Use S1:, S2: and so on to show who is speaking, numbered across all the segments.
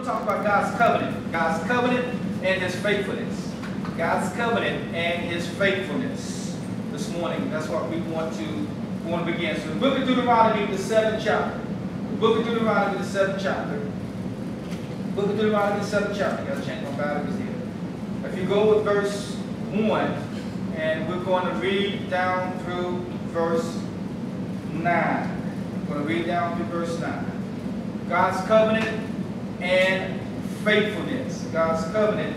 S1: to talk about God's covenant. God's covenant and His faithfulness. God's covenant and His faithfulness. This morning, that's what we want to begin. So the book of Deuteronomy, the 7th chapter. The book of Deuteronomy, the 7th chapter. Book of Deuteronomy, the 7th chapter. I gotta change my batteries here. If you go with verse 1, and we're going to read down through verse 9. We're going to read down through verse 9. God's covenant and faithfulness. God's covenant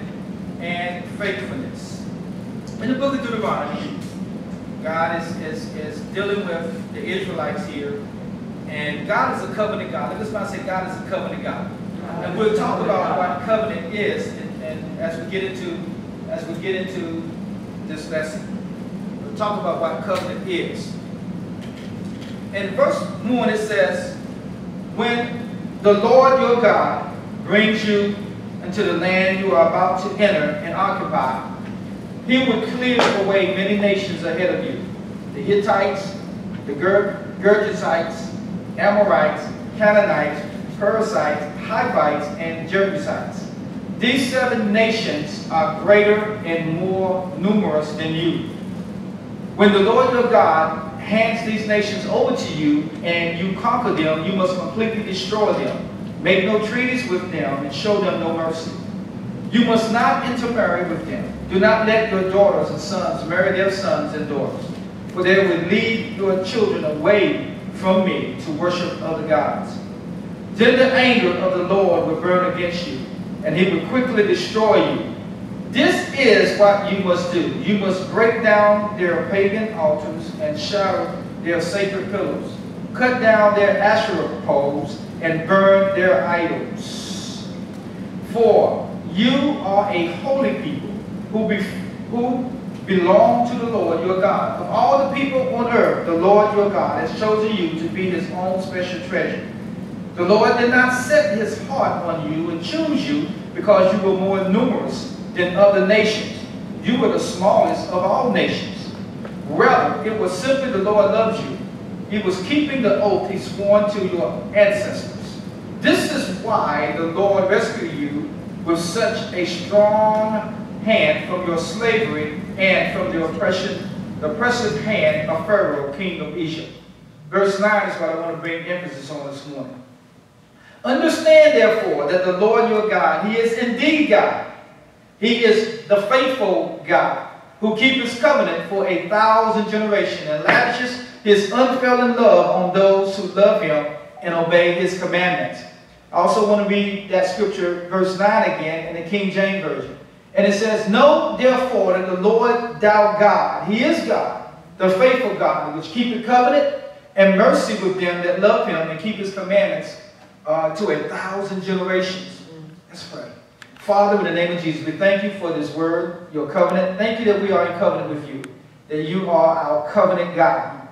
S1: and faithfulness. In the book of Deuteronomy, God is dealing with the Israelites here. And God is a covenant God. Let us not say God is a covenant God. And we'll talk about what covenant is, and as we get into this lesson, we'll talk about what covenant is. In verse 1 it says, when the Lord your God brings you into the land you are about to enter and occupy, He will clear away many nations ahead of you: the Hittites, the Girgashites, Amorites, Canaanites, Perizzites, Hivites, and Jebusites. These 7 nations are greater and more numerous than you. When the Lord your God hands these nations over to you and you conquer them, you must completely destroy them. Make no treaties with them and show them no mercy. You must not intermarry with them. Do not let your daughters and sons marry their sons and daughters, for they will lead your children away from me to worship other gods. Then the anger of the Lord will burn against you, and He will quickly destroy you. This is what you must do. You must break down their pagan altars and shatter their sacred pillars. Cut down their Asherah poles and burn their idols. For you are a holy people who belong to the Lord your God. Of all the people on earth, the Lord your God has chosen you to be His own special treasure. The Lord did not set His heart on you and choose you because you were more numerous than other nations. You were the smallest of all nations. Rather, it was simply the Lord loves you. He was keeping the oath He sworn to your ancestors. This is why the Lord rescued you with such a strong hand from your slavery and from the oppressive hand of Pharaoh, king of Egypt. Verse 9 is what I want to bring emphasis on this morning. Understand, therefore, that the Lord your God, He is indeed God. He is the faithful God who keeps His covenant for 1,000 generations and lavishes His unfailing love on those who love Him and obey His commandments. I also want to read that scripture, verse 9 again, in the King James Version. And it says, know therefore that the Lord thou God, He is God, the faithful God, which keepeth covenant and mercy with them that love Him and keep His commandments to 1,000 generations. Let's pray. Father, in the name of Jesus, we thank You for this word, Your covenant. Thank You that we are in covenant with You, that You are our covenant God.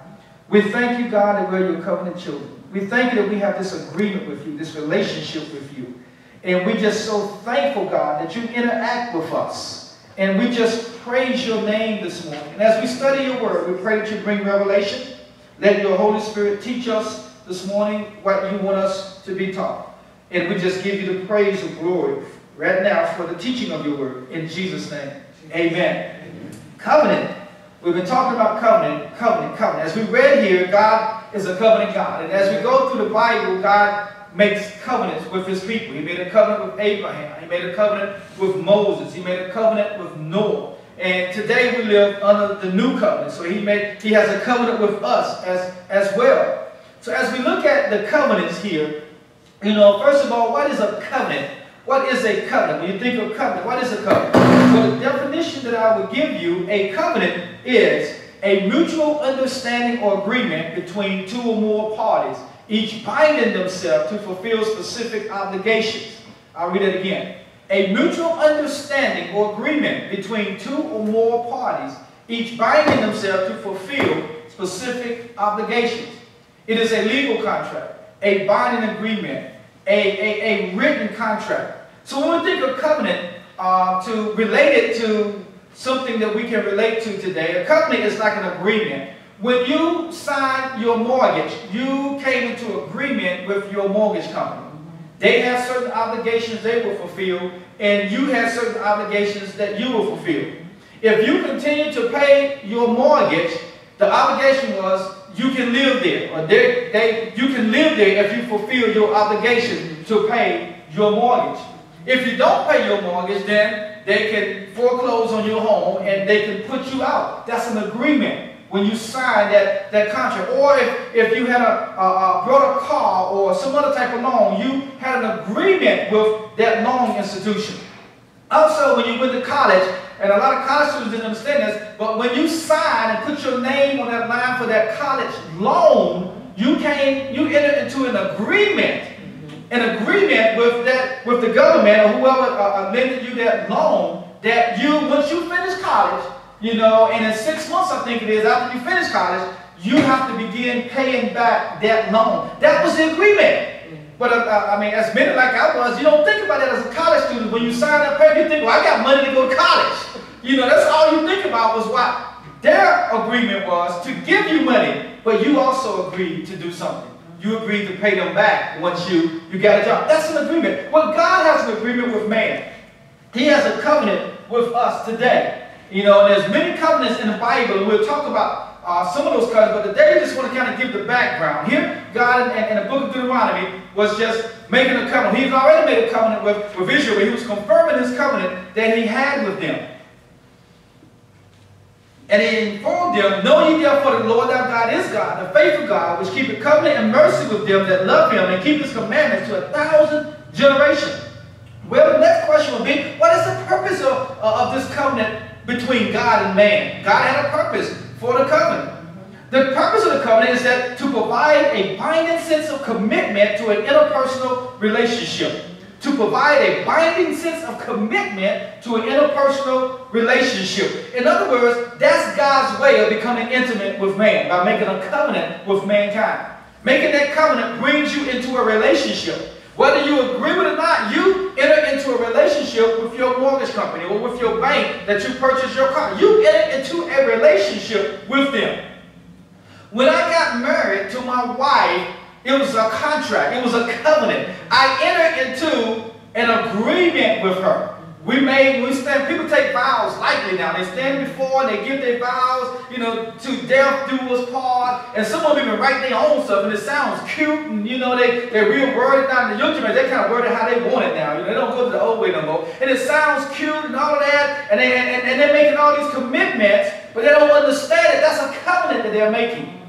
S1: We thank You, God, that we're Your covenant children. We thank You that we have this agreement with You, this relationship with You. And we're just so thankful, God, that You interact with us. And we just praise Your name this morning. And as we study Your word, we pray that You bring revelation. Let Your Holy Spirit teach us this morning what You want us to be taught. And we just give You the praise and glory right now for the teaching of Your word. In Jesus' name, amen. Amen. Covenant. We've been talking about covenant, covenant, covenant. As we read here, God is a covenant God. And as we go through the Bible, God makes covenants with His people. He made a covenant with Abraham. He made a covenant with Moses. He made a covenant with Noah. And today we live under the new covenant. So He has a covenant with us as well. So as we look at the covenants here, first of all, what is a covenant? What is a covenant? When you think of covenant, what is a covenant? Well, the definition that I would give you, a covenant is a mutual understanding or agreement between two or more parties, each binding themselves to fulfill specific obligations. I'll read it again. A mutual understanding or agreement between two or more parties, each binding themselves to fulfill specific obligations. It is a legal contract, a binding agreement, a written contract. So when we think of covenant, to relate it to something that we can relate to today, a covenant is like an agreement. When you signed your mortgage, you came into agreement with your mortgage company They had certain obligations they will fulfill, and you had certain obligations that you will fulfill. If you continue to pay your mortgage, the obligation was you can live there, or you can live there if you fulfill your obligation to pay your mortgage. If you don't pay your mortgage, then they can foreclose on your home and they can put you out. That's an agreement when you sign that contract. Or if you had brought a car or some other type of loan, you had an agreement with that loan institution. Also, when you went to college, and a lot of college students didn't understand this, but when you sign and put your name on that line for that college loan, you entered into an agreement with the government or whoever lended you that loan, that once you finish college, and in 6 months, I think it is, after you finish college, you have to begin paying back that loan. That was the agreement. But I mean, as many like I was, you don't think about that as a college student. When you sign that paper, you think, well, I got money to go to college. That's all you think about was what their agreement was, to give you money, but you also agreed to do something. You agreed to pay them back once you got a job. That's an agreement. Well, God has an agreement with man. He has a covenant with us today. And there's many covenants in the Bible, and we'll talk about some of those covenants, but today we just want to kind of give the background. Here, God in the book of Deuteronomy was just making a covenant. He's already made a covenant with Israel, but he was confirming his covenant that he had with them. And he informed them, know ye therefore the Lord thy God is God, the faithful God, which keepeth covenant and mercy with them that love him and keep his commandments to 1,000 generations. Well, the next question would be, what is the purpose of this covenant between God and man? God had a purpose for the covenant. The purpose of the covenant is that to provide a binding sense of commitment to an interpersonal relationship. To provide a binding sense of commitment to an interpersonal relationship. In other words, that's God's way of becoming intimate with man, by making a covenant with mankind. Making that covenant brings you into a relationship. Whether you agree with it or not, you enter into a relationship with your mortgage company or with your bank that you purchased your car. You enter into a relationship with them. When I got married to my wife, it was a contract. It was a covenant. I entered into an agreement with her. People take vows lightly now. They stand before and they give their vows, to death do us part. And some of them even write their own stuff, and it sounds cute. And they're real worded now. The young generation, they kind of word it how they want it now. They don't go to the old way no more. And it sounds cute and all of that. And they're making all these commitments, but they don't understand it. That's a covenant that they're making.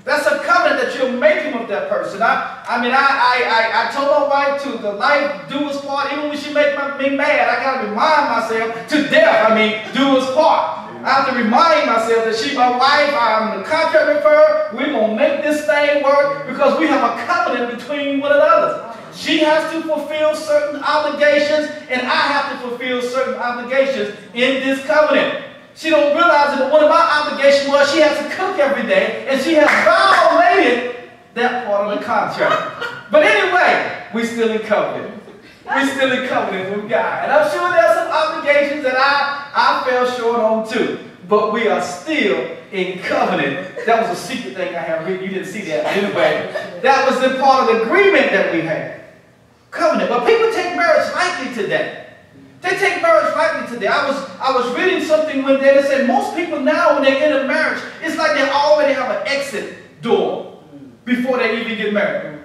S1: That's a covenant that you're making with that person. I told my wife to the life do us part. Even when she make me mad, I got to remind myself to death. Do us part. I have to remind myself that she's my wife. I'm in contract with her. We're going to make this thing work because we have a covenant between one another. She has to fulfill certain obligations, and I have to fulfill certain obligations in this covenant. She don't realize that one of my obligations was she has to cook every day, and she has violated that part of the contract. But anyway, we're still in covenant. We're still in covenant with God. And I'm sure there are some obligations that I fell short on too. But we are still in covenant. That was a secret thing I have written. You didn't see that. Anyway, that was the part of the agreement that we had. Covenant. But people take marriage lightly today. They take marriage lightly today. I was reading something one day that said most people now, when they enter marriage, it's like they already have an exit door before they even get married.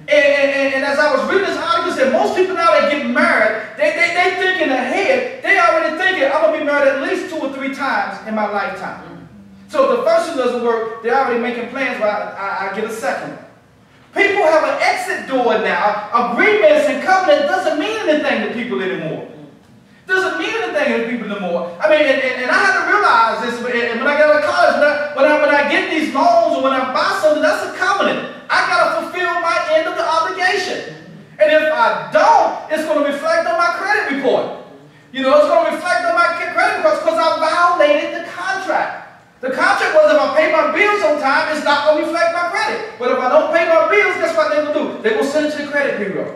S1: And as I was reading this article, it said most people now that get married, they thinking ahead. They already thinking, I'm going to be married at least 2 or 3 times in my lifetime. So if the first one doesn't work, they're already making plans where I get a second one. People have an exit door now. Agreements and covenant doesn't mean anything to people anymore. Doesn't mean anything to people anymore. And I had to realize this when I got out of college. When I get these loans or when I buy something, that's a covenant. I got to fulfill my end of the obligation. And if I don't, it's going to reflect on my credit report. It's going to reflect on my credit report because I violated the contract. The contract was if I pay my bills on time, it's not going to reflect my credit. But if I don't pay my bills, guess what they will do? They will send it to the credit bureau.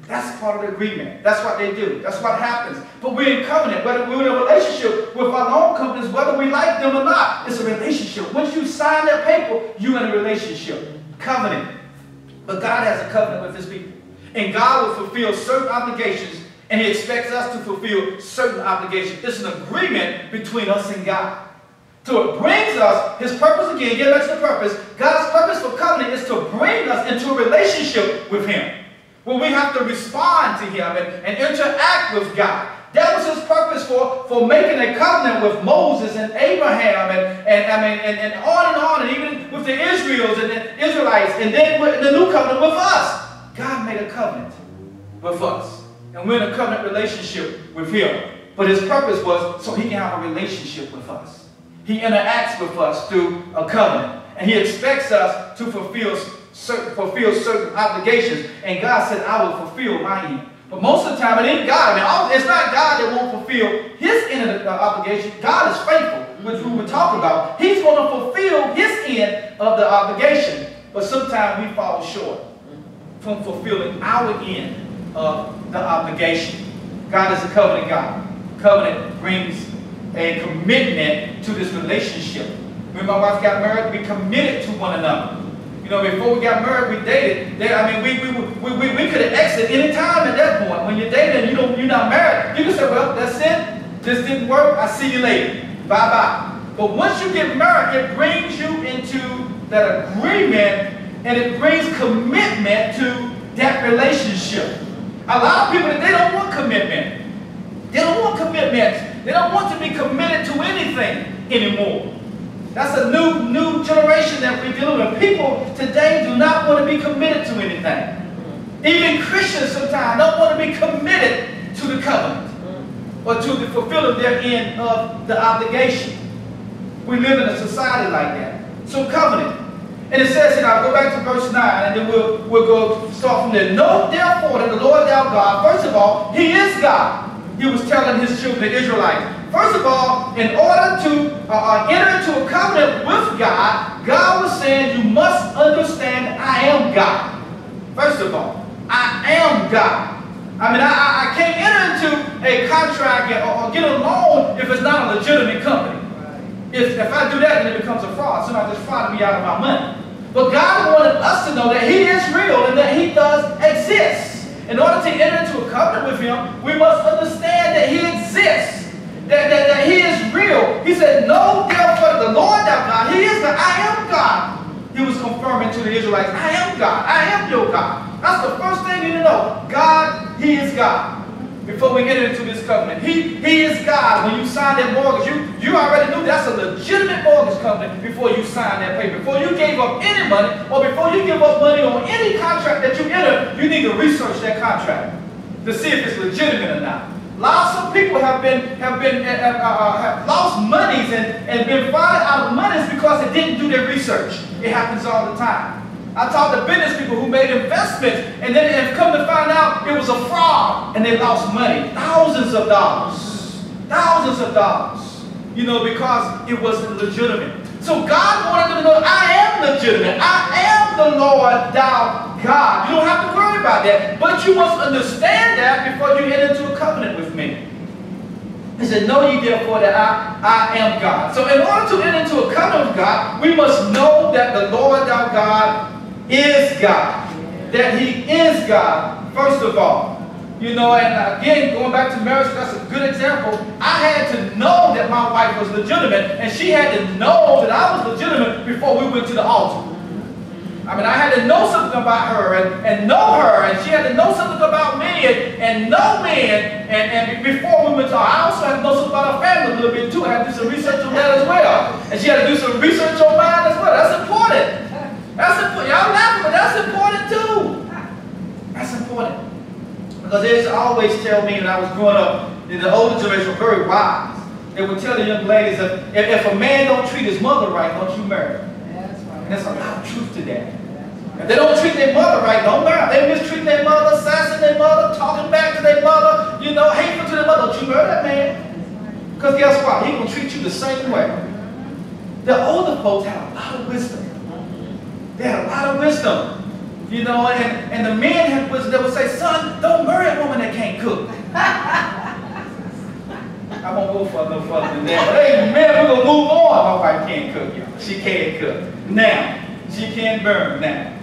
S1: That's part of the agreement. That's what they do. That's what happens. But we're in covenant. Whether we're in a relationship with our loan companies, whether we like them or not, it's a relationship. Once you sign that paper, you're in a relationship. Covenant. But God has a covenant with his people. And God will fulfill certain obligations, and He expects us to fulfill certain obligations. It's an agreement between us and God. So it brings us, His purpose again, get back to the purpose. God's purpose for covenant is to bring us into a relationship with Him, where we have to respond to Him and interact with God. That was His purpose for making a covenant with Moses and Abraham and on, and even with the Israelites and then with the new covenant with us. God made a covenant with us, and we're in a covenant relationship with Him. But His purpose was so He can have a relationship with us. He interacts with us through a covenant, and He expects us to fulfill certain obligations. And God said, I will fulfill my end. But most of the time, it ain't God. I mean, it's not God that won't fulfill His end of the obligation. God is faithful, which we were talking about. He's going to fulfill His end of the obligation. But sometimes we fall short from fulfilling our end of the obligation. God is a covenant God. Covenant brings a commitment to this relationship. When my wife got married, we committed to one another. You know, before we got married, we dated. We could have exited any time at that point. When you're dating and you're not married, you can say, well, that's it. This didn't work. I'll see you later. Bye-bye. But once you get married, it brings you into that agreement, and it brings commitment to that relationship. A lot of people, they don't want commitment. They don't want commitment. They don't want to be committed to anything anymore. That's a new generation that we're dealing with. People today do not want to be committed to anything. Even Christians sometimes don't want to be committed to the covenant or to the fulfilling their end of the obligation. We live in a society like that. So covenant. And it says, and I'll go back to verse 9, and then we'll go start from there. Know therefore that the Lord thou God, first of all, He is God. He was telling His children, the Israelites. First of all, in order to enter into a covenant with God, God was saying, you must understand I am God. First of all, I am God. I mean, I can't enter into a contract or get a loan if it's not a legitimate company. If I do that, then it becomes a fraud. Somebody just frauded me out of my money. But God wanted us to know that He is real and that He does exist. In order to enter into a covenant with Him, we must understand that He exists. That He is real. He said, know therefore the Lord thou God. He is God. I am God. He was confirming to the Israelites, I am God. I am your God. That's the first thing you need to know. God, He is God. Before we enter into this covenant, He is God. When you sign that mortgage, you already knew that's a legitimate mortgage covenant before you sign that paper. Before you gave up any money, or before you give up money on any contract that you enter, you need to research that contract to see if it's legitimate or not. Lots of people have lost monies and been fired out of monies because they didn't do their research. It happens all the time. I talked to business people who made investments and then have come to find out it was a fraud and they lost money. Thousands of dollars. Thousands of dollars. You know, because it wasn't legitimate. So God wanted them to know, I am legitimate. I am the Lord thou God. You don't have to worry about that. But you must understand that before you enter into a covenant with me. He said, know ye therefore that I am God. So in order to enter into a covenant with God, we must know that the Lord thou God is God. That He is God, first of all. You know, and again, going back to marriage, that's a good example. I had to know that my wife was legitimate, and she had to know that I was legitimate before we went to the altar. I mean, I had to know something about her and know her, and she had to know something about me and know me. And before we went to I also had to know something about her family a little bit too. I had to do some research on that as well. And she had to do some research on mine as well. That's important. That's important. Y'all laughing, but that's important too. That's important. Because they used to always tell me when I was growing up, the older generation were very wise. They would tell the young ladies, if a man don't treat his mother right, don't you marry. That's right. And there's a lot of truth to that. If they don't treat their mother right, don't marry. They mistreat their mother, sassing their mother, talking back to their mother, you know, hateful to their mother. Don't you marry that man. Because guess what? He gonna treat you the same way. The older folks had a lot of wisdom. They had a lot of wisdom. You know, and the men had wisdom. They would say, son, don't marry a woman that can't cook. I won't go for no further than that. But hey, man, we're going to move on. My wife can't cook, y'all. She can't cook. Now. She can't burn now.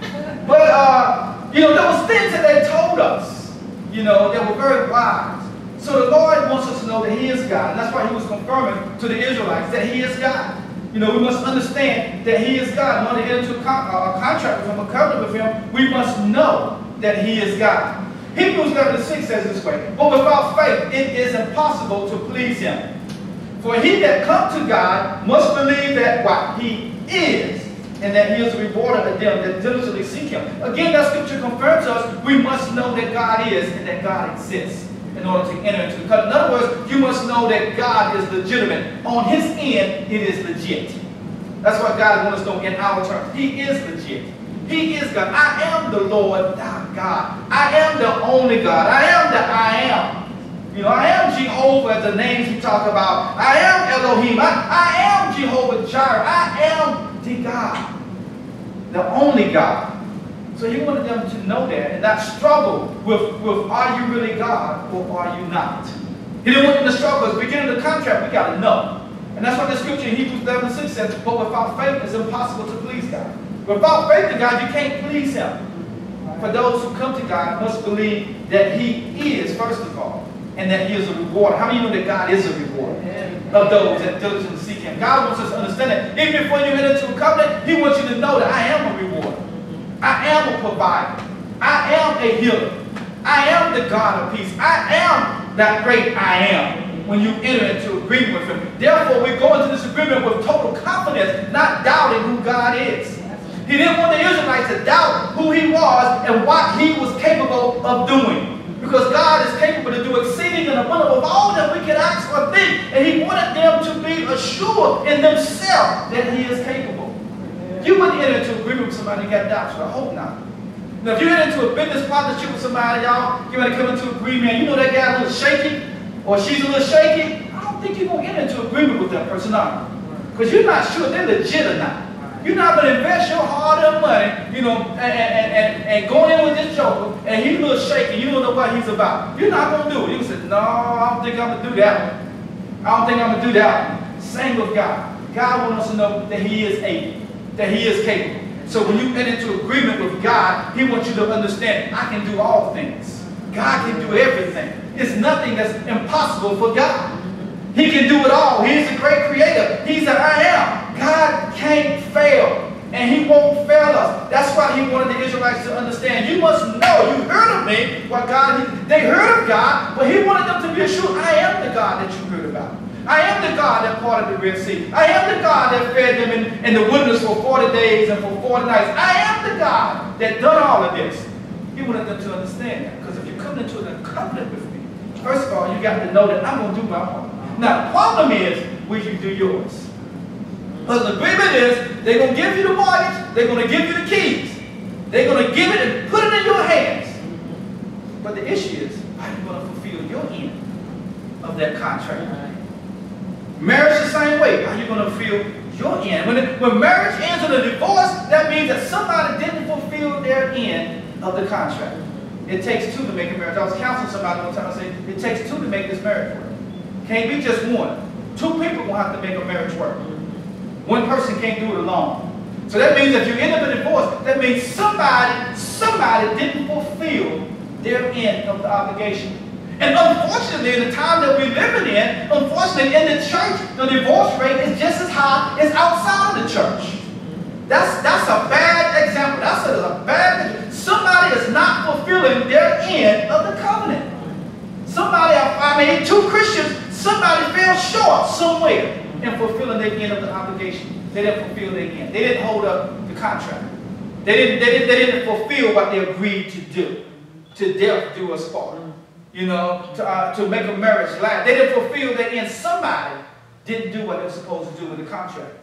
S1: But, you know, there was things that they told told us, you know, they were very wise. So the Lord wants us to know that He is God. And that's why He was confirming to the Israelites that He is God. You know, we must understand that He is God. In order to enter into a contract with Him, a covenant with Him, we must know that He is God. Hebrews 11:6 says this way, but without faith it is impossible to please Him. For he that comes to God must believe that what He is, and that He is a rewarder of them that diligently seek Him. Again, that scripture confirms to us we must know that God is and that God exists in order to enter into the covenant. In other words, you must know that God is legitimate. On His end, it is legit. That's what God wants us to know in our terms. He is legit. He is God. I am the Lord thy God. I am the only God. I am the I am. You know, I am Jehovah, the names we talk about. I am Elohim. I am Jehovah Jireh. I am the God. The only God. So He wanted them to know that and not struggle with are you really God or are you not? He didn't want them to struggle. At the beginning of the contract, we got to know. And that's what the scripture in Hebrews 11:6 says, but without faith it's impossible to please God. Without faith in God, you can't please Him. For those who come to God must believe that He is, first of all, and that He is a rewarder. How many know that God is a rewarder of those that diligently seek Him? God wants us to understand that. Even before you enter into a covenant, He wants you to know that I am a rewarder. I am a provider. I am a healer. I am the God of peace. I am that great I am when you enter into agreement with Him. Therefore, we go into this agreement with total confidence, not doubting who God is. He didn't want the Israelites to doubt who He was and what He was capable of doing. Because God is capable to do exceeding and abundant of all that we can ask or think. And He wanted them to be assured in themselves that He is capable. You wouldn't enter into agreement with somebody who got doubts. I hope not. Now, if you enter into a business partnership with somebody, y'all, you're going to come into agreement, you know that guy a little shaky, or she's a little shaky, I don't think you're going to enter into agreement with that person, are you? Because you're not sure if they're legit or not. You're not going to invest your hard-earned money, you know, and go in with this joker, and he's a little shaky, you don't know what he's about. You're not going to do it. You can say, no, I don't think I'm going to do that one. I don't think I'm going to do that one. Same with God. God wants us to know that He is able, that He is capable. So when you enter into agreement with God, He wants you to understand, I can do all things. God can do everything. It's nothing that's impossible for God. He can do it all. He's the great creator. He's the I am. God can't fail. And He won't fail us. That's why He wanted the Israelites to understand. You must know. You heard of me. What God, they heard of God, but He wanted them to be assured, I am the God that you heard about. I am the God that parted the Red Sea. I am the God that fed them in the wilderness for 40 days and for 40 nights. I am the God that done all of this. He wanted them to understand that. Because if you come into a covenant with me, first of all, you got to know that I'm going to do my part. Now, the problem is, will you do yours? Because the agreement is, they're going to give you the mortgage, they're going to give you the keys. They're going to give it and put it in your hands. But the issue is, are you going to fulfill your end of that contract? Marriage the same way. Are you going to fulfill your end? When marriage ends in a divorce, that means that somebody didn't fulfill their end of the contract. It takes two to make a marriage. I was counseling somebody one time and said, it takes two to make this marriage work. Can't be just one. Two people will have to make a marriage work. One person can't do it alone. So that means if you end up in a divorce, that means somebody didn't fulfill their end of the obligation. And unfortunately, in the time that we're living in, unfortunately, in the church, the divorce rate is just as high as outside of the church. That's a bad example. That's a bad. Somebody is not fulfilling their end of the covenant. Two Christians, somebody fell short somewhere in fulfilling their end of the obligation. They didn't fulfill their end. They didn't hold up the contract. They didn't fulfill what they agreed to do. To death do us part. You know, to make a marriage last. They didn't fulfill their end. Somebody didn't do what they were supposed to do with the contract.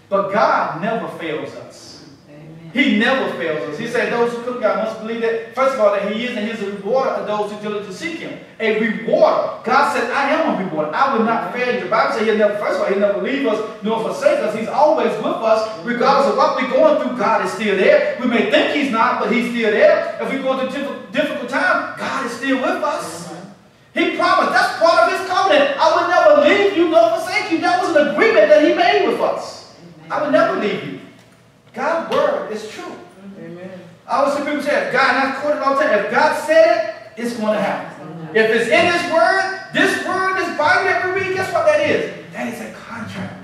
S1: But God never fails us. Amen. He never fails us. He said those who come to God must believe that, first of all, that He is, and He is a rewarder of those who diligently seek Him. A rewarder. God said, I am a rewarder. I will not fail you. The Bible says He'll never, first of all, He'll never leave us nor forsake us. He's always with us. Regardless of what we're going through, God is still there. We may think He's not, but He's still there. If we're going through difficult time, God is still with us. He promised. That's part of His covenant. I will never leave you nor forsake you. That was an agreement that He made with us. I will never leave you. God's word is true. Amen. I always hear people say, if God, and I quote it all the time, if God said it, it's going to happen. If it's in His Word, this Bible that we read, guess what that is? That is a contract.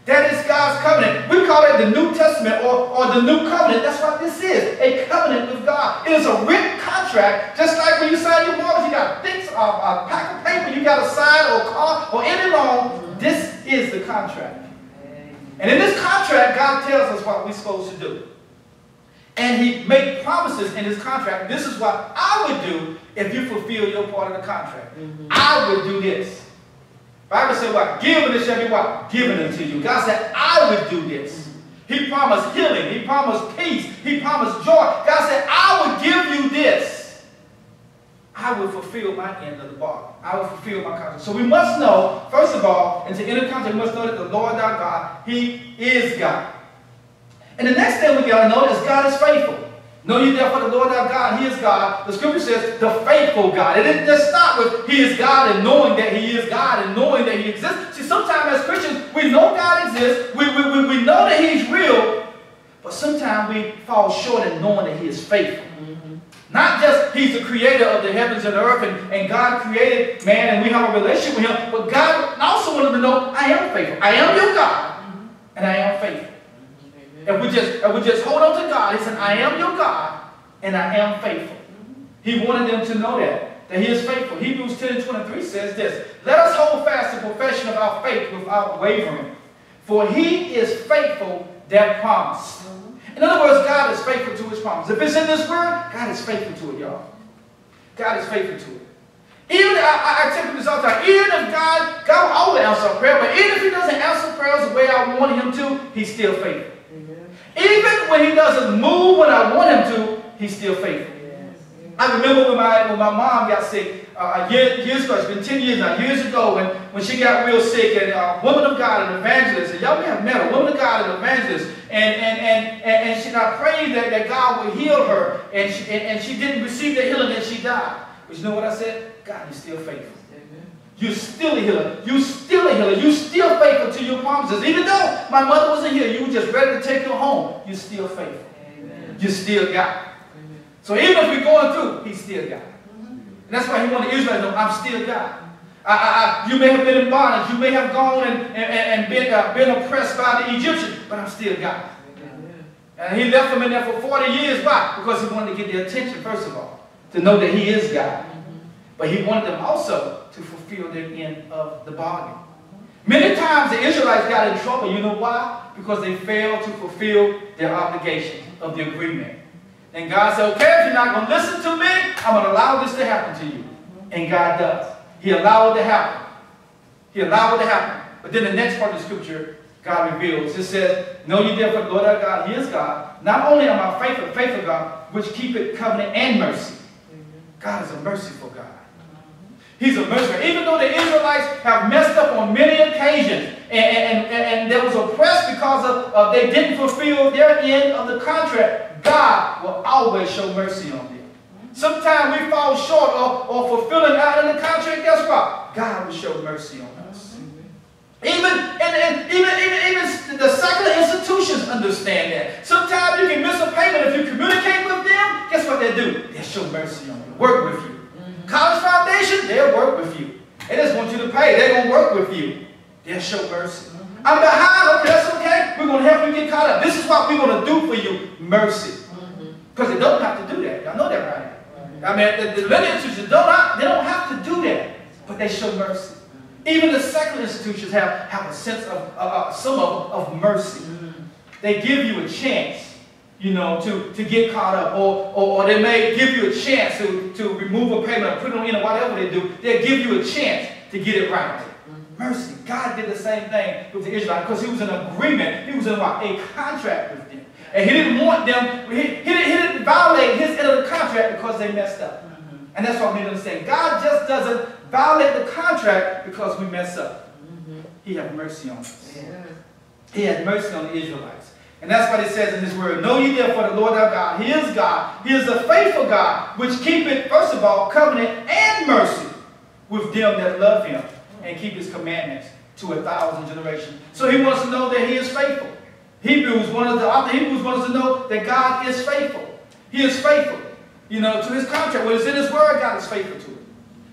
S1: That is God's covenant. We call it the New Testament or the New Covenant. That's what this is, a covenant with God. It is a written contract, just like when you sign your mortgage, you got a pack of paper you got to sign or call or any loan. This is the contract. And in this contract, God tells us what we're supposed to do. And He made promises in His contract. This is what I would do if you fulfill your part of the contract. I would do this. The Bible said what? Give and it shall be what? Given unto you. God said, I would do this. He promised healing. He promised peace. He promised joy. God said, I would give you this. I will fulfill my end of the bargain. I will fulfill my contract. So we must know, first of all, and to enter contract, we must know that the Lord our God, He is God. And the next thing we got to know is God is faithful. Know ye therefore the Lord our God, He is God. The scripture says the faithful God. It didn't just stop with He is God and knowing that He is God and knowing that He exists. See, sometimes as Christians, we know God exists. We know that He's real. But sometimes we fall short in knowing that He is faithful. Not just He's the creator of the heavens and the earth and God created man and we have a relationship with Him. But God also wanted to know, I am faithful. I am your God and I am faithful. If we just hold on to God, He said, I am your God, and I am faithful. He wanted them to know that He is faithful. Hebrews 10:23 says this, let us hold fast the profession of our faith without wavering, for He is faithful that promised. In other words, God is faithful to His promise. If it's in this word, God is faithful to it, y'all. God is faithful to it. Even, I tell you this all the time, even if God will always answer a prayer, but even if He doesn't answer prayers the way I want Him to, He's still faithful. Even when He doesn't move when I want Him to, He's still faithful. I remember when my mom got sick years ago. It's been 10 years now. Years ago when she got real sick, and a woman of God, an evangelist, and y'all may have met her, woman of God, an evangelist, and she prayed that God would heal her, and she didn't receive the healing, and she died. But you know what I said? God is still faithful. You're still a healer. You're still a healer. You're still faithful to your promises. Even though my mother wasn't here, you were just ready to take her home. You're still faithful. Amen. You still God. Amen. So even if we're going through, He's still God. And that's why He wanted Israel to know, I'm still God. You may have been in bondage. You may have gone and been oppressed by the Egyptians, but I'm still God. Amen. And He left them in there for 40 years. Why? Because He wanted to get their attention, first of all, to know that He is God. But He wanted them also to fulfill their end of the bargain. Many times the Israelites got in trouble. You know why? Because they failed to fulfill their obligation of the agreement. And God said, okay, if you're not going to listen to me, I'm going to allow this to happen to you. And God does. He allowed it to happen. He allowed it to happen. But then the next part of the scripture, God reveals. It says, know ye therefore the Lord our God, He is God. Not only am I faithful God, which keepeth covenant and mercy. God is a merciful God. He's a merciful. Even though the Israelites have messed up on many occasions and they was oppressed because of they didn't fulfill their end of the contract, God will always show mercy on them. Sometimes we fall short or fulfilling out in the contract. Guess what? God will show mercy on us. Even the secular institutions understand that. Sometimes you can miss a payment. If you communicate with them, guess what they do? They show mercy on you. Work with you. College Foundation, they'll work with you. They just want you to pay. They're going to work with you. They'll show mercy. I'm behind. Okay, that's okay. We're going to help you get caught up. This is what we're going to do for you. Mercy. Because they don't have to do that. Y'all know that, right? I mean, the religious institutions, they don't have to do that. But they show mercy. Even the secular institutions have a sense of, some of mercy. They give you a chance, you know, to get caught up, or they may give you a chance to remove a payment or put it on, you know, whatever they do. They'll give you a chance to get it right. Mercy. God did the same thing with the Israelites because He was in agreement. He was in what? A contract with them. And He didn't want them, he didn't violate His end of the contract because they messed up. And that's what I'm going to say. God just doesn't violate the contract because we mess up. He has mercy on us. He had mercy on the Israelites. And that's what it says in His word. Know ye therefore the Lord our God. He is God. He is a faithful God, which keepeth, first of all, covenant and mercy with them that love Him and keep His commandments to 1,000 generations. So He wants to know that He is faithful. The author of Hebrews wants us to know that God is faithful. He is faithful, to his contract. What is in his word, God is faithful to it.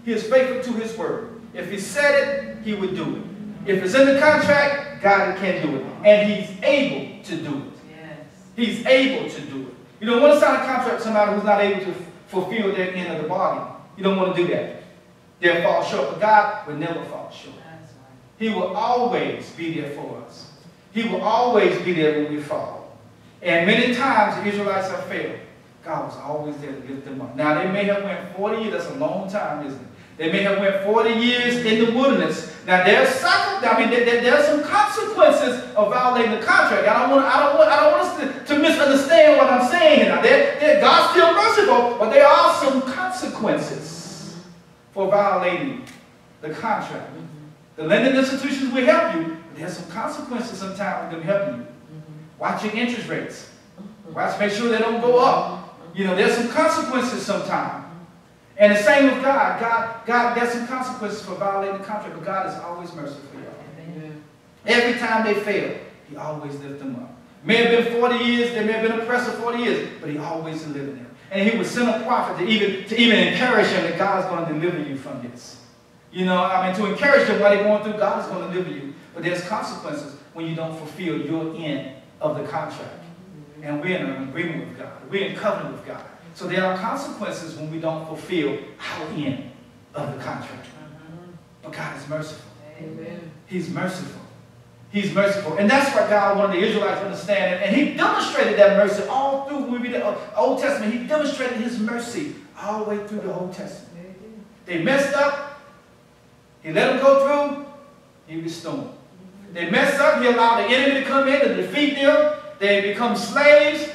S1: He is faithful to his word. If he said it, he would do it. If it's in the contract, God can do it. And he's able to do it. Yes. He's able to do it. You don't want to sign a contract with somebody who's not able to fulfill their end of the bargain. You don't want to do that. They'll fall short. But God will never fall short. That's right. He will always be there for us. He will always be there when we fall. And many times the Israelites have failed. God was always there to lift them up. Now, they may have went 40 years. That's a long time, isn't it? They may have went 40 years in the wilderness. Now, there's some consequences of violating the contract. I don't want us to misunderstand what I'm saying here. Now, God's still merciful, but there are some consequences for violating the contract. The lending institutions will help you, but there's some consequences sometimes with them helping you. Watch your interest rates. Make sure they don't go up. There's some consequences sometimes. And the same with God. God, there's some consequences for violating the contract, but God is always merciful, y'all. Every time they fail, he always lifts them up. May have been 40 years, they may have been oppressed for 40 years, but he always delivered them. And he would send a prophet to even encourage them that God is going to deliver you from this. To encourage them while they're going through, God is going to deliver you. But there's consequences when you don't fulfill your end of the contract. And we're in an agreement with God. We're in covenant with God. So there are consequences when we don't fulfill our end of the contract. But God is merciful. Amen. He's merciful. He's merciful. And that's what God wanted the Israelites to understand. And he demonstrated that mercy all through, when we read the Old Testament, he demonstrated his mercy all the way through the Old Testament. They messed up. He let them go through. He restored them. They messed up. He allowed the enemy to come in to defeat them. They become slaves.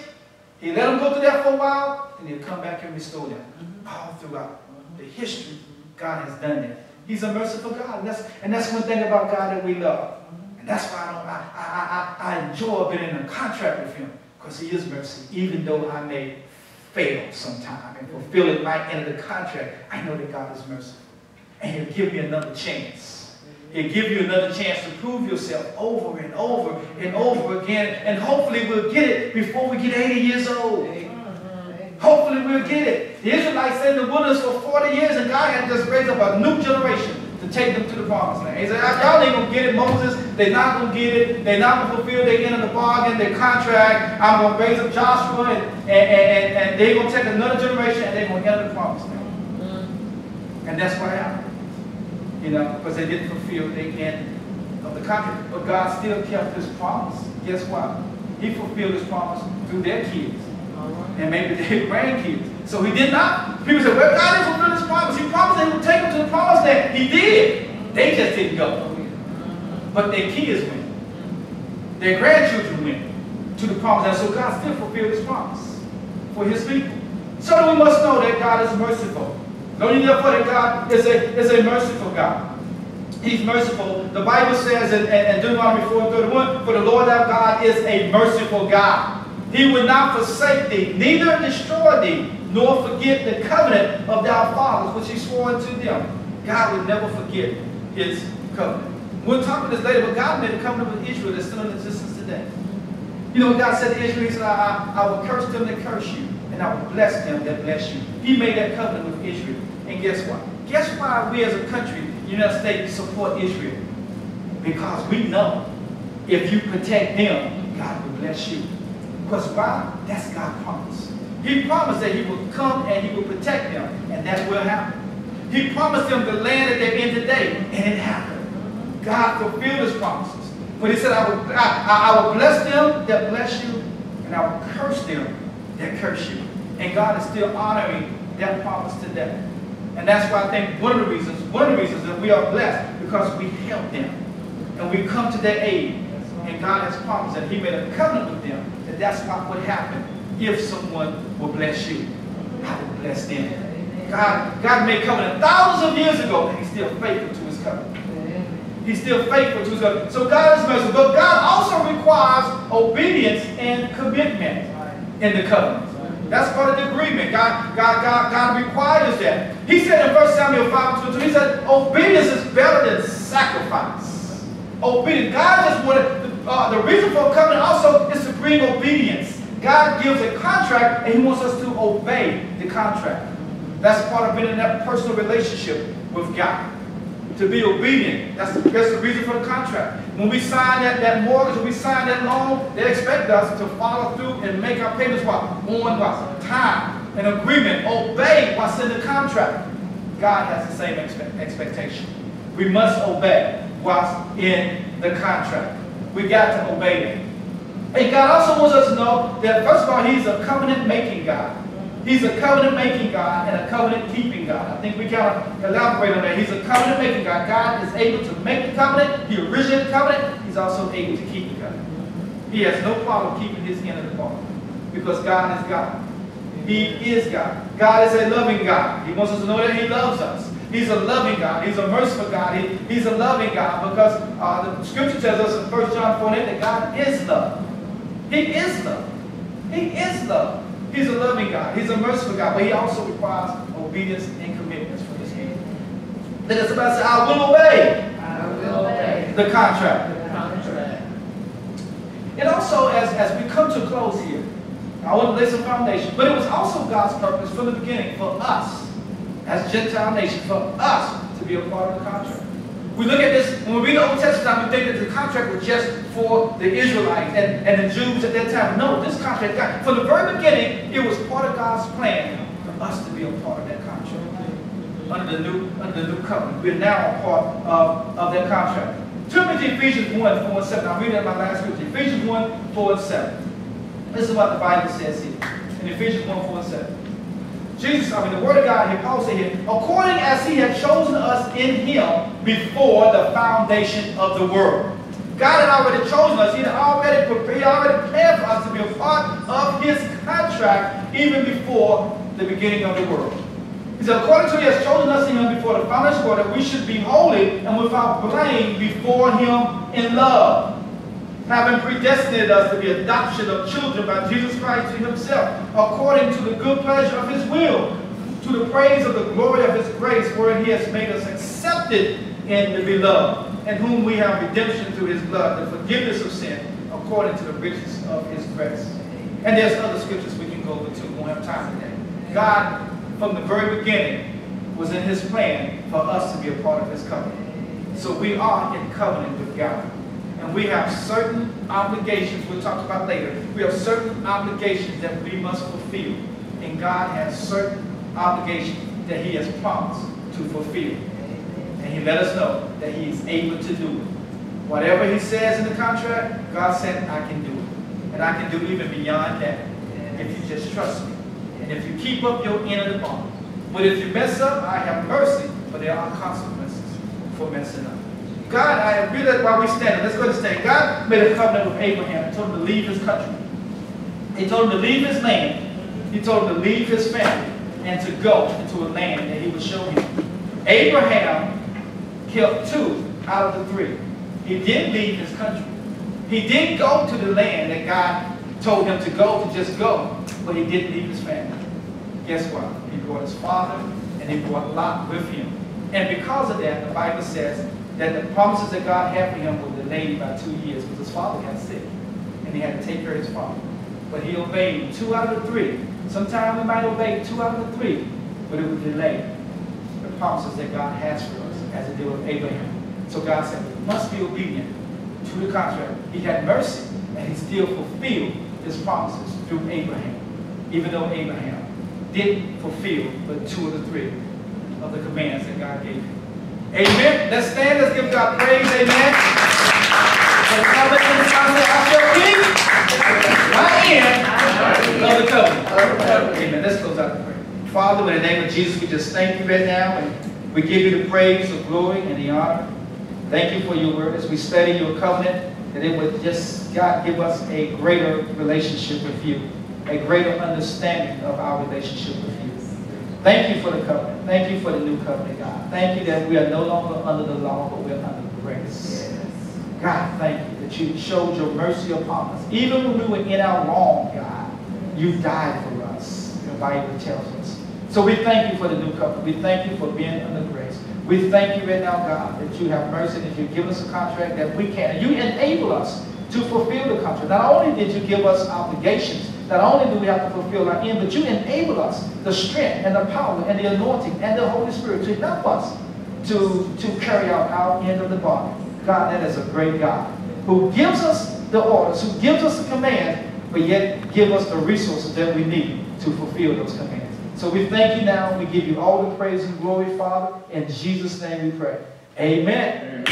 S1: He let them go through that for a while, and he'll come back and restore them. All throughout the history, God has done that. He's a merciful God. And that's one thing about God that we love. And that's why I enjoy being in a contract with him, because he is mercy. Even though I may fail sometime and fulfill my end of the contract, I know that God is merciful. And he'll give me another chance. He'll give you another chance to prove yourself over and over and over again. And hopefully we'll get it before we get 80 years old. Hopefully we'll get it. The Israelites stayed in the wilderness for 40 years, and God had just raised up a new generation to take them to the promised land. He said, y'all ain't going to get it, Moses. They're not going to get it. They're not going to fulfill their end of the bargain, their contract. I'm going to raise up Joshua, and they're going to take another generation, and they're going to enter the promised land. And that's what happened. Because they didn't fulfill the end of the contract. But God still kept his promise. Guess what? He fulfilled his promise through their kids. And maybe their grandkids. So he did not. People say, well, God didn't fulfill his promise. He promised that he would take them to the promised land. He did. They just didn't go. But their kids went. Their grandchildren went to the promised land. So God still fulfilled his promise for his people. So we must know that God is merciful. Know ye therefore that God is a merciful God. He's merciful. The Bible says in Deuteronomy 4:31, for the Lord our God is a merciful God. He will not forsake thee, neither destroy thee, nor forget the covenant of thy fathers, which he swore unto them. God will never forget his covenant. We'll talk about this later, but God made a covenant with Israel that's still in existence today. You know what God said to Israel? He said, I will curse them that curse you, and I will bless them that bless you. He made that covenant with Israel. And guess what? Guess why we as a country, United States, support Israel? Because we know if you protect them, God will bless you. Because why? That's God's promise. He promised that he will come and he will protect them, and that will happen. He promised them the land that they're in today, and it happened. God fulfilled his promises. When he said, I will bless them that bless you, and I will curse them that curse you. And God is still honoring that promise today. And that's why I think one of the reasons that we are blessed, because we help them. And we come to their aid. And God has promised that he made a covenant with them, that that's what would happen if someone will bless you. I will bless them. God made covenant thousands of years ago, and he's still faithful to his covenant. He's still faithful to his covenant. So God is merciful. But God also requires obedience and commitment in the covenant. That's part of the agreement. God requires that. He said in 1 Samuel 5:22, he said, obedience is better than sacrifice. Obedience. God just wanted, the reason for a covenant also is to bring obedience God gives a contract and he wants us to obey the contract. That's part of being in that personal relationship with God. To be obedient. That's the reason for the contract. When we sign that mortgage, when we sign that loan, they expect us to follow through and make our payments on what? Time. An agreement. Obey what's in the contract. God has the same expectation. We must obey what's in the contract. We got to obey it. And God also wants us to know that, first of all, he's a covenant-making God. He's a covenant-making God and a covenant-keeping God. I think we kind of elaborate on that. He's a covenant-making God. God is able to make the covenant. He originated the covenant. He's also able to keep the covenant. He has no problem keeping his end of the bargain because God is God. He is God. God is a loving God. He wants us to know that he loves us. He's a loving God. He's a merciful God. He's a loving God because the scripture tells us in 1 John 4:8 that God is love. He is love. He is love. He's a loving God. He's a merciful God. But he also requires obedience and commitments from his hand. Then it's about to say, I will obey.
S2: I will obey
S1: the contract.
S2: the contract.
S1: And also, as we come to a close here, I want to lay some foundation. But it was also God's purpose from the beginning for us, as Gentile nation, for us to be a part of the contract. We look at this, when we read the Old Testament, we think that the contract was just for the Israelites and the Jews at that time. No, this contract, God, from the very beginning, it was part of God's plan for us to be a part of that contract. Under the new covenant. We're now a part of that contract. Turn me to Ephesians 1, 4 and 7. I'll read it in my last scripture. Ephesians 1, 4 and 7. This is what the Bible says here. In Ephesians 1, 4 and 7. The word of God here, Paul said here, according as he had chosen us in him before the foundation of the world. God had already chosen us. He had already prepared for us to be a part of his contract even before the beginning of the world. He said, according to he has chosen us in him before the foundation of the world, that we should be holy and without blame before him in love, having predestinated us to be adoption of children by Jesus Christ to himself, according to the good pleasure of his will, to the praise of the glory of his grace, wherein he has made us accepted in the beloved, in whom we have redemption through his blood, the forgiveness of sin, according to the riches of his grace. And there's other scriptures we can go over to. We won't have time today. God, from the very beginning, was in his plan for us to be a part of his covenant. So we are in covenant with God. And we have certain obligations we'll talk about later. We have certain obligations that we must fulfill. And God has certain obligations that he has promised to fulfill. And he let us know that he is able to do it. Whatever he says in the contract, God said, I can do it. And I can do even beyond that if you just trust me. And if you keep up your end of the bond. But if you mess up, I have mercy. But there are consequences for messing up. God, I really, while we stand, let's go to stand. God made a covenant with Abraham. He told him to leave his country. He told him to leave his land. He told him to leave his family and to go into a land that he would show him. Abraham killed 2 out of the 3. He didn't leave his country. He didn't go to the land that God told him to go, to just go, but he didn't leave his family. Guess what? He brought his father and he brought Lot with him. And because of that, the Bible says that the promises that God had for him were delayed by 2 years because his father got sick and he had to take care of his father. But he obeyed 2 out of the 3. Sometimes we might obey 2 out of the 3, but it would delay the promises that God has for us as it did with Abraham. So God said we must be obedient to the contract. He had mercy and he still fulfilled his promises through Abraham, even though Abraham didn't fulfill but 2 of the 3 of the commands that God gave him. Amen. Let's stand. Let's give God praise. Amen. For the covenant and the promise I shall keep my end of the covenant. Amen. Let's close out the prayer. Father, in the name of Jesus, we just thank you right now, and we give you the praise, the glory, and the honor. Thank you for your word as we study your covenant, that it would just, God, give us a greater relationship with you, a greater understanding of our relationship with you. Thank you for the covenant. Thank you for the new covenant, God. Thank you that we are no longer under the law, but we're under grace. Yes. God, thank you that you showed your mercy upon us. Even when we were in our wrong, God, you died for us, the Bible tells us. So we thank you for the new covenant. We thank you for being under grace. We thank you right now, God, that you have mercy, that you give us a contract that we can. You enable us to fulfill the contract. Not only did you give us obligations, Not only do we have to fulfill our end, but you enable us the strength and the power and the anointing and the Holy Spirit to help us to carry out our end of the bargain. God, that is a great God who gives us the orders, who gives us the command, but yet give us the resources that we need to fulfill those commands. So we thank you now. We give you all the praise and glory, Father. In Jesus' name we pray. Amen.